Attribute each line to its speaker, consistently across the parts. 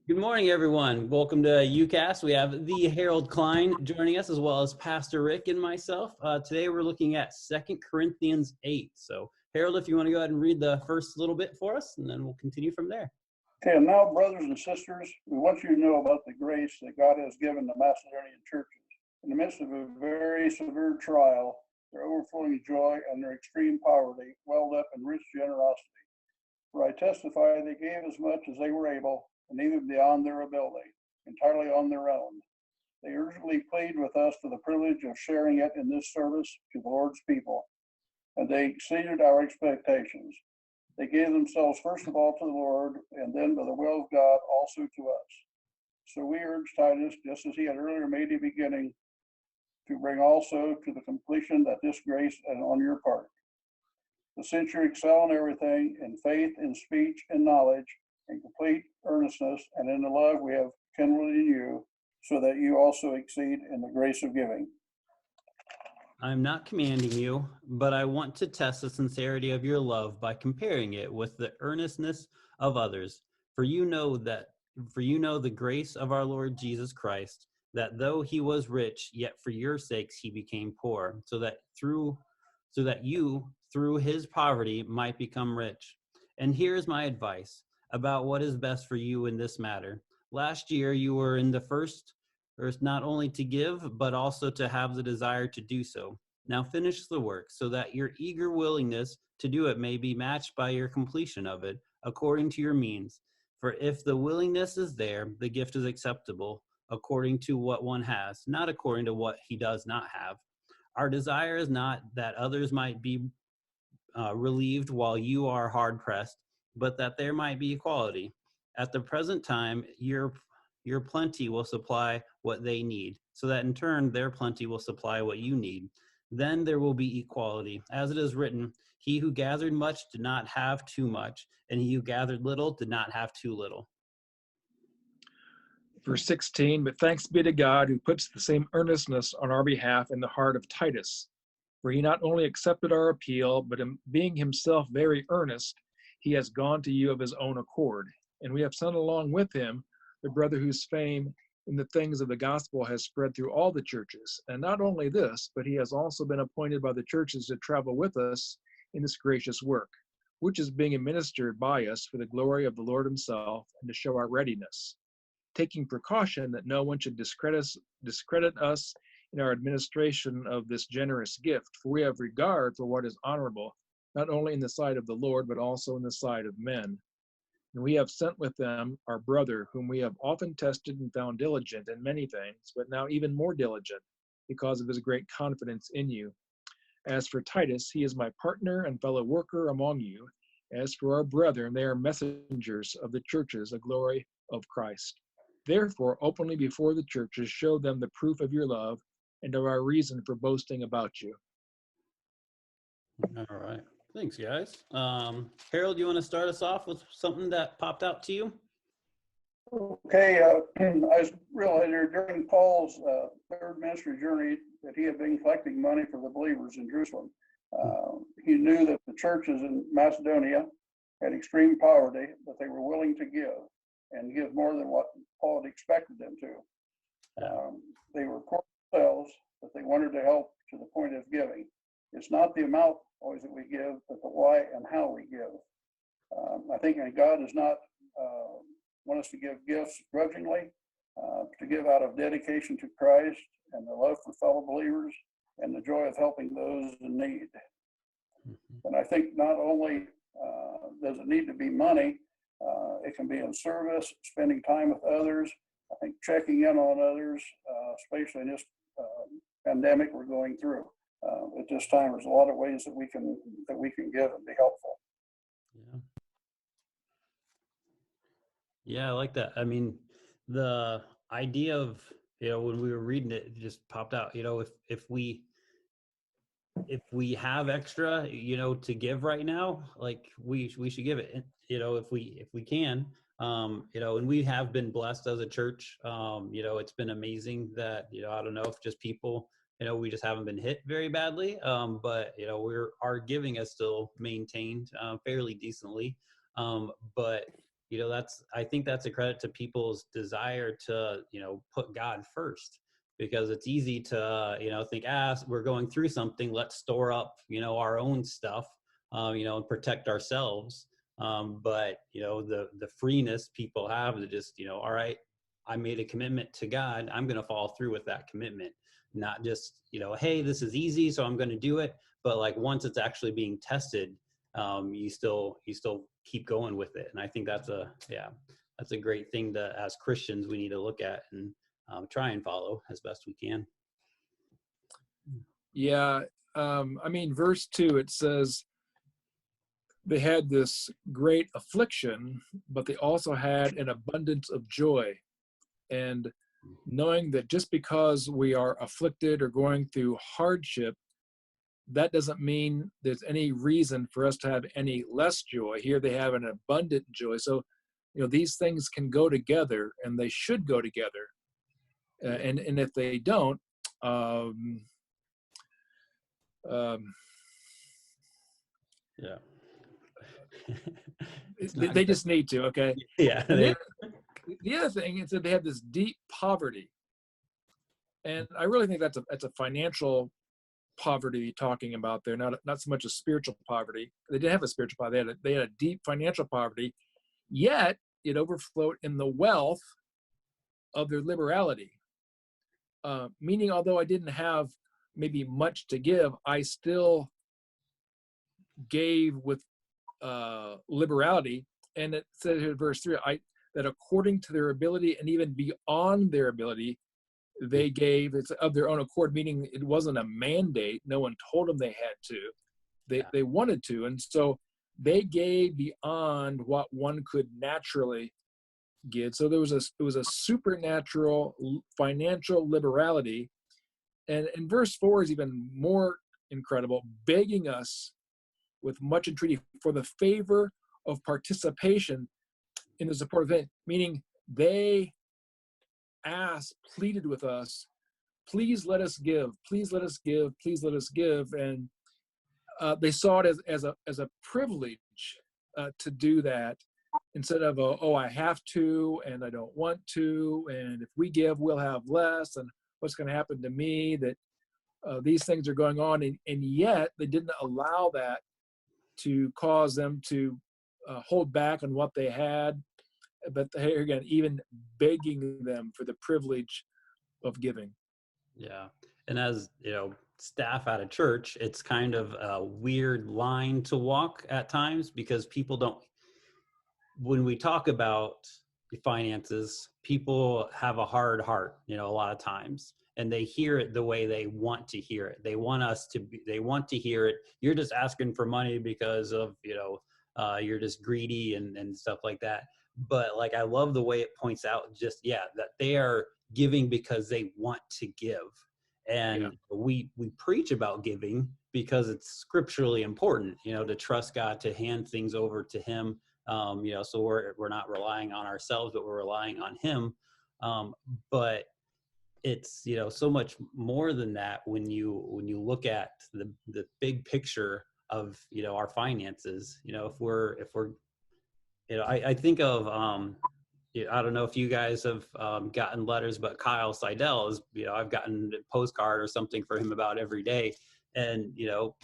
Speaker 1: Good morning, everyone. Welcome to UCAS. We have the Harold Kline joining us, as well as Pastor Rick and myself. Today, we're looking at 2 Corinthians 8. So, Harold, if you want to go ahead and read the first little bit for us, and then we'll continue from there.
Speaker 2: Okay, and now, brothers and sisters, we want you to know about the grace that God has given the Macedonian churches. In the midst of a very severe trial, their overflowing joy and their extreme poverty welled up in rich generosity. For I testify they gave as much as they were able, and even beyond their ability, entirely on their own. They urgently plead with us for the privilege of sharing it in this service to the Lord's people, and they exceeded our expectations. They gave themselves first of all to the Lord, and then by the will of God also to us. So we urge Titus, just as he had earlier made a beginning, to bring also to the completion that this grace is on your part. But since you excel in everything, in faith, in speech, in knowledge, in complete earnestness, and in the love we have kindled in you, so that you also exceed in the grace of giving.
Speaker 1: I'm not commanding you, but I want to test the sincerity of your love by comparing it with the earnestness of others. For you know the grace of our Lord Jesus Christ, that though he was rich, yet for your sakes he became poor, so that you through his poverty might become rich. And here is my advice about what is best for you in this matter. Last year you were in the first not only to give, but also to have the desire to do so. Now finish the work, so that your eager willingness to do it may be matched by your completion of it, according to your means. For if the willingness is there, the gift is acceptable, according to what one has, not according to what he does not have. Our desire is not that others might be relieved while you are hard pressed, but that there might be equality. At the present time, your plenty will supply what they need, so that in turn their plenty will supply what you need. Then there will be equality. As it is written, he who gathered much did not have too much, and he who gathered little did not have too little.
Speaker 3: Verse 16, but thanks be to God who puts the same earnestness on our behalf in the heart of Titus. For he not only accepted our appeal, but being himself very earnest, he has gone to you of his own accord. And we have sent along with him the brother whose fame in the things of the gospel has spread through all the churches. And not only this, but he has also been appointed by the churches to travel with us in this gracious work, which is being administered by us for the glory of the Lord himself and to show our readiness, taking precaution that no one should discredit us in our administration of this generous gift, for we have regard for what is honorable, not only in the sight of the Lord, but also in the sight of men. And we have sent with them our brother, whom we have often tested and found diligent in many things, but now even more diligent, because of his great confidence in you. As for Titus, he is my partner and fellow worker among you. As for our brethren, they are messengers of the churches, the glory of Christ. Therefore, openly before the churches, show them the proof of your love and of our reason for boasting about you.
Speaker 1: All right. Thanks, guys. Harold, you want to start us off with something that popped out to you?
Speaker 2: Okay, I was realizing during Paul's third ministry journey that he had been collecting money for the believers in Jerusalem. He knew that the churches in Macedonia had extreme poverty, but they were willing to give and give more than what Paul had expected them to. They were poor themselves, but they wanted to help to the point of giving. It's not the amount always that we give, but the why and how we give. I think God does not want us to give gifts grudgingly, to give out of dedication to Christ and the love for fellow believers and the joy of helping those in need. And I think not only does it need to be money, it can be in service, spending time with others. I think checking in on others, especially in this pandemic we're going through. At this time, there's a lot of ways that we can give and be helpful.
Speaker 1: Yeah, I like that. I mean, the idea of, when we were reading it, it just popped out. If we have extra, to give right now, like we should give it. If we can, and we have been blessed as a church. It's been amazing that I don't know if just people, we just haven't been hit very badly, but our giving is still maintained fairly decently. But I think that's a credit to people's desire to, put God first, because it's easy to, think, we're going through something, let's store up, our own stuff, and protect ourselves. But, the freeness people have to just, all right, I made a commitment to God, I'm going to follow through with that commitment. Not just, hey, this is easy, so I'm going to do it. But like once it's actually being tested, you still keep going with it. And I think that's a great thing that as Christians we need to look at and try and follow as best we can.
Speaker 3: Yeah. Verse 2, it says, they had this great affliction, but they also had an abundance of joy. And knowing that just because we are afflicted or going through hardship, that doesn't mean there's any reason for us to have any less joy. Here they have an abundant joy. So, these things can go together, and they should go together. And if they don't,
Speaker 1: Yeah.
Speaker 3: they just need to, okay?
Speaker 1: Yeah.
Speaker 3: And the other thing is that they had this deep poverty. And I really think that's a financial poverty talking about there, not so much a spiritual poverty. They didn't have a spiritual poverty. They had a deep financial poverty, yet it overflowed in the wealth of their liberality. Meaning, although I didn't have maybe much to give, I still gave with liberality. And it says here in verse 3, that according to their ability and even beyond their ability, they gave. It's of their own accord, meaning it wasn't a mandate. No one told them they had to. They wanted to. And so they gave beyond what one could naturally give. So it was a supernatural financial liberality. And in verse 4 is even more incredible, begging us with much entreaty for the favor of participation in the support of it, meaning they asked, pleaded with us, please let us give, please let us give, please let us give. And they saw it as a privilege to do that, instead of I have to and I don't want to, and if we give we'll have less, and what's going to happen to me, that these things are going on. And yet they didn't allow that to cause them to hold back on what they had, but here again, even begging them for the privilege of giving.
Speaker 1: Yeah. And as staff at a church, it's kind of a weird line to walk at times, because people don't, when we talk about finances, people have a hard heart, a lot of times, and they hear it the way they want to hear it. They want to hear it. You're just asking for money because of, you're just greedy and stuff like that. But like, I love the way it points out that they are giving because they want to give. And we preach about giving because it's scripturally important, to trust God, to hand things over to him. So we're not relying on ourselves, but we're relying on him. But it's, so much more than that when you look at the big picture of, our finances. If we're I think of I don't know if you guys have gotten letters, but Kyle Seidel is, I've gotten a postcard or something for him about every day. And,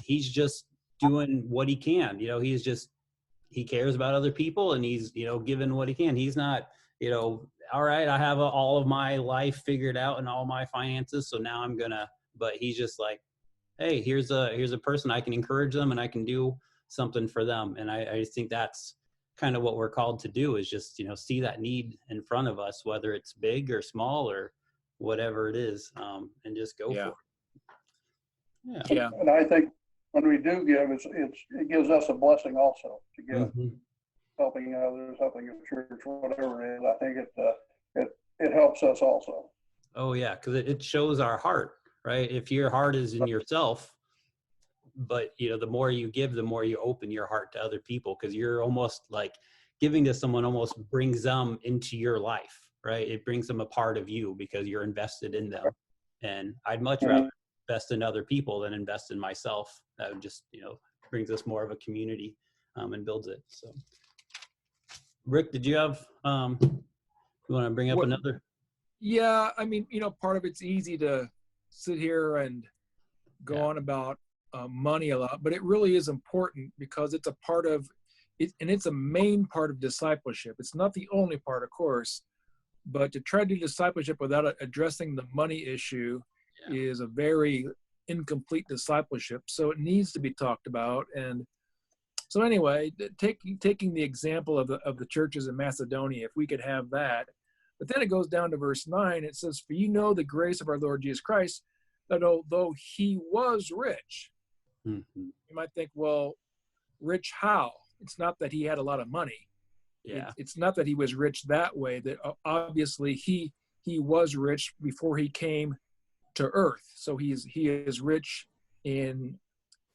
Speaker 1: he's just doing what he can. He cares about other people, and he's, given what he can. He's not, all right, I have all of my life figured out and all my finances, so now I'm gonna, but he's just like, hey, here's a person, I can encourage them and I can do something for them. And I just think that's kind of what we're called to do, is just, see that need in front of us, whether it's big or small or whatever it is, and just go for it.
Speaker 3: Yeah.
Speaker 2: And I think when we do give, it gives us a blessing also to give, helping others, helping a church, whatever it is. I think it helps us also.
Speaker 1: Oh yeah, because it shows our heart, right? If your heart is in yourself, but the more you give, the more you open your heart to other people, because you're almost like giving to someone almost brings them into your life, right? It brings them a part of you because you're invested in them. And I'd much rather invest in other people than invest in myself. That would just brings us more of a community, and builds it. So Rick, did you have you want to bring up
Speaker 3: What?
Speaker 1: another?
Speaker 3: Yeah, I mean, part of it's easy to sit here and go
Speaker 1: Yeah.
Speaker 3: on about money a lot, but it really is important because it's a part of it, and it's a main part of discipleship. It's not the only part, of course, but to try to do discipleship without addressing the money issue
Speaker 1: Yeah.
Speaker 3: is a very incomplete discipleship. So it needs to be talked about. And so anyway, taking the example of the churches in Macedonia, if we could have that, but then it goes down to verse 9. It says, "For you know the grace of our Lord Jesus Christ, that although he was rich,"
Speaker 1: Mm-hmm.
Speaker 3: you might think, well, rich how? It's not that he had a lot of money.
Speaker 1: Yeah.
Speaker 3: It's not that he was rich that way. That obviously he was rich before he came to earth. So he is rich in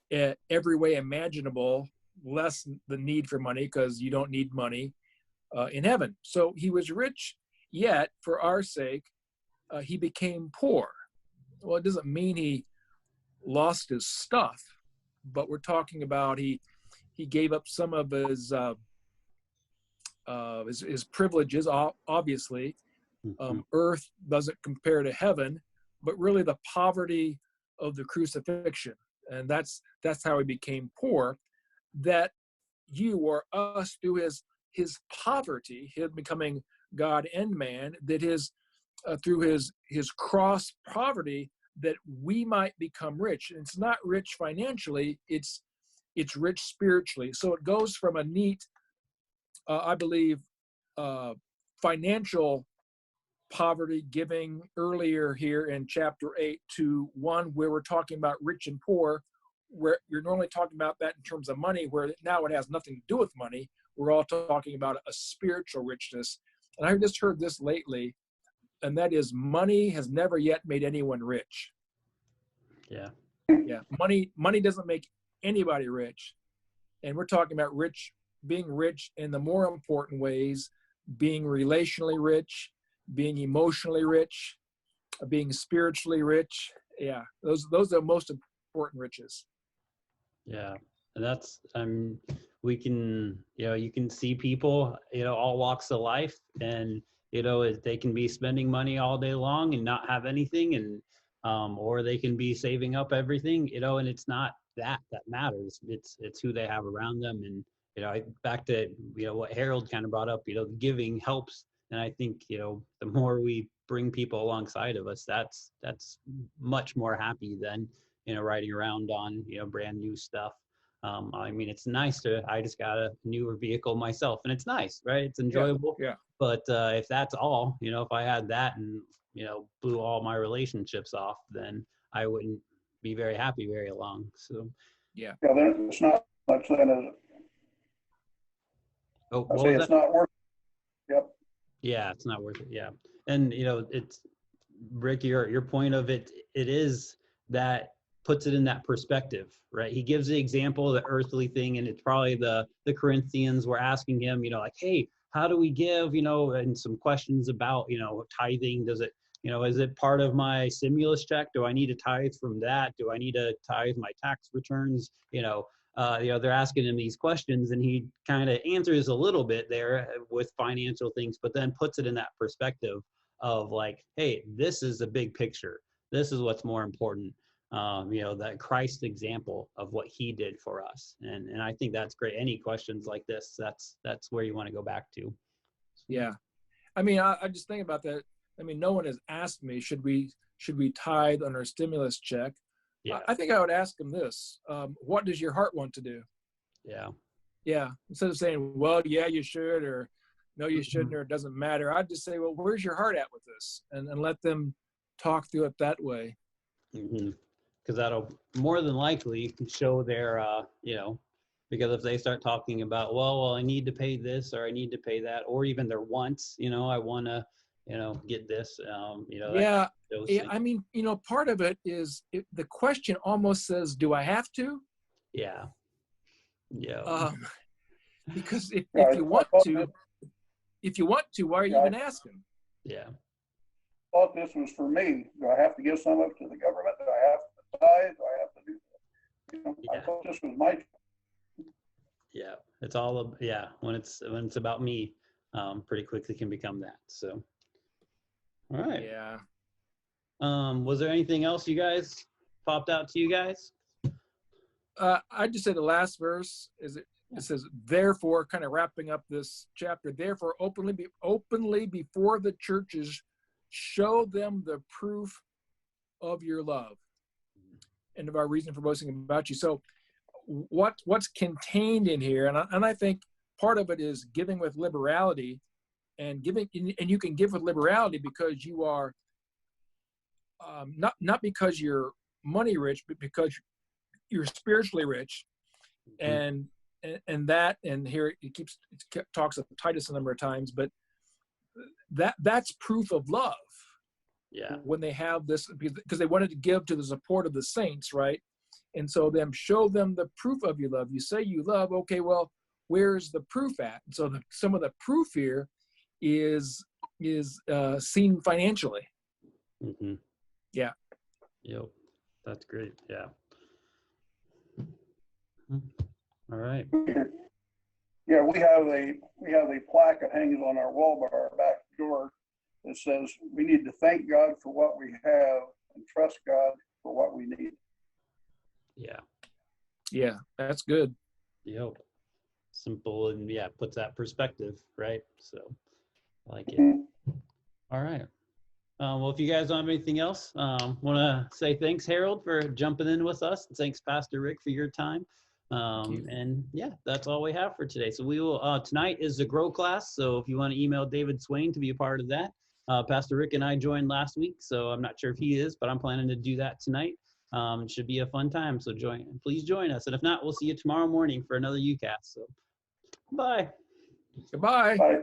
Speaker 3: every way imaginable, less the need for money because you don't need money in heaven. So he was rich, yet for our sake, he became poor. Well, it doesn't mean he lost his stuff, but we're talking about he gave up some of his privileges, obviously.
Speaker 1: Mm-hmm.
Speaker 3: Earth doesn't compare to heaven, but really the poverty of the crucifixion, and that's how he became poor. That you or us through his poverty, him becoming God and man, that through his cross poverty, that we might become rich. And it's not rich financially; it's rich spiritually. So it goes from a neat, I believe, financial poverty giving earlier here in chapter 8 to one where we're talking about rich and poor, where you're normally talking about that in terms of money, where now it has nothing to do with money. We're all talking about a spiritual richness. And I just heard this lately, and that is money has never yet made anyone rich.
Speaker 1: Yeah.
Speaker 3: Yeah, money doesn't make anybody rich. And we're talking about being rich in the more important ways, being relationally rich, being emotionally rich, being spiritually rich. Yeah, those are the most important riches.
Speaker 1: Yeah, and that's we can you can see people all walks of life, and they can be spending money all day long and not have anything, and or they can be saving up everything, and it's not that matters. It's who they have around them, and back to what Harold kind of brought up. Giving helps, and I think the more we bring people alongside of us, that's much more happy than riding around on brand new stuff. I mean, it's nice I just got a newer vehicle myself, and it's nice, right? It's
Speaker 3: Yeah,
Speaker 1: enjoyable.
Speaker 3: yeah,
Speaker 1: But if that's all, if I had that and blew all my relationships off, then I wouldn't be very happy very long. So
Speaker 3: yeah,
Speaker 2: Yeah, then it's not much then, is it?
Speaker 1: oh,
Speaker 2: I
Speaker 1: what
Speaker 2: say
Speaker 1: was
Speaker 2: it's
Speaker 1: that?
Speaker 2: not worth it. Yep.
Speaker 1: Yeah, it's not worth it. Yeah, and it's Rick, your point of it is that puts it in that perspective, right? He gives the example of the earthly thing, and it's probably the Corinthians were asking him, like, hey, how do we give, and some questions about, tithing. Does it, is it part of my stimulus check? Do I need to tithe from that? Do I need to tithe my tax returns? They're asking him these questions, and he kind of answers a little bit there with financial things, but then puts it in that perspective of like, hey, this is the big picture. This is what's more important. That Christ example of what he did for us. And I think that's great. Any questions like this, that's where you want to go back to.
Speaker 3: yeah. I mean, I just think about that. I mean, no one has asked me, should we tithe on our stimulus check?
Speaker 1: Yeah.
Speaker 3: I think I would ask them this: what does your heart want to do?
Speaker 1: Yeah.
Speaker 3: Yeah, instead of saying, well, yeah, you should, or no, you shouldn't, or it doesn't matter. I'd just say, well, where's your heart at with this? And let them talk through it that way.
Speaker 1: Mm-hmm. Because that'll more than likely show their, because if they start talking about, well, I need to pay this or I need to pay that, or even their wants, I want to, get this, that
Speaker 3: Yeah,
Speaker 1: those
Speaker 3: yeah.
Speaker 1: things.
Speaker 3: I mean, part of it is the question almost says, do I have to?
Speaker 1: Yeah. Yeah.
Speaker 3: Um, because
Speaker 2: Yeah,
Speaker 3: if you want to, why are you
Speaker 2: yeah, I
Speaker 3: even asking?
Speaker 1: Yeah.
Speaker 2: thought this was for me. Do I have to give some up to the government? Do I have to tithe? Do I have to do that? I
Speaker 1: Yeah.
Speaker 2: thought this was my.
Speaker 1: Yeah, it's all yeah. When it's about me, pretty quickly can become that. So, all right.
Speaker 3: Yeah.
Speaker 1: Was there anything else you guys popped out to you guys?
Speaker 3: I just say the last verse is it says, therefore, kind of wrapping up this chapter, therefore, openly before the churches, show them the proof of your love and of our reason for boasting about you. So what's contained in here, and I think part of it is giving with liberality, and you can give with liberality because you are not because you're money rich, but because you're spiritually rich. And here it talks of Titus a number of times, but that's proof of love.
Speaker 1: Yeah.
Speaker 3: When they have this, because they wanted to give to the support of the saints, right? And so show them the proof of your love. You say you love, okay, well, where's the proof at? And so some of the proof here is seen financially.
Speaker 1: Mm-hmm.
Speaker 3: Yeah.
Speaker 1: Yep. That's great. Yeah. All right.
Speaker 2: Yeah, we have a plaque that hangs on our wall by our back door that says we need to thank God for what we have and trust God for what we need.
Speaker 1: Yeah.
Speaker 3: Yeah, that's good.
Speaker 1: Yep. Simple, and yeah, puts that perspective, right? So I like it.
Speaker 2: Mm-hmm.
Speaker 1: All right. Well, if you guys don't have anything else, want to say thanks, Harold, for jumping in with us. And thanks, Pastor Rick, for your time. And yeah, that's all we have for today. So we will, tonight is the Grow class. So if you want to email David Swain to be a part of that, Pastor Rick and I joined last week, so I'm not sure if he is, but I'm planning to do that tonight. It should be a fun time. So please join us. And if not, we'll see you tomorrow morning for another UCAS. So bye.
Speaker 3: Goodbye.
Speaker 2: Bye.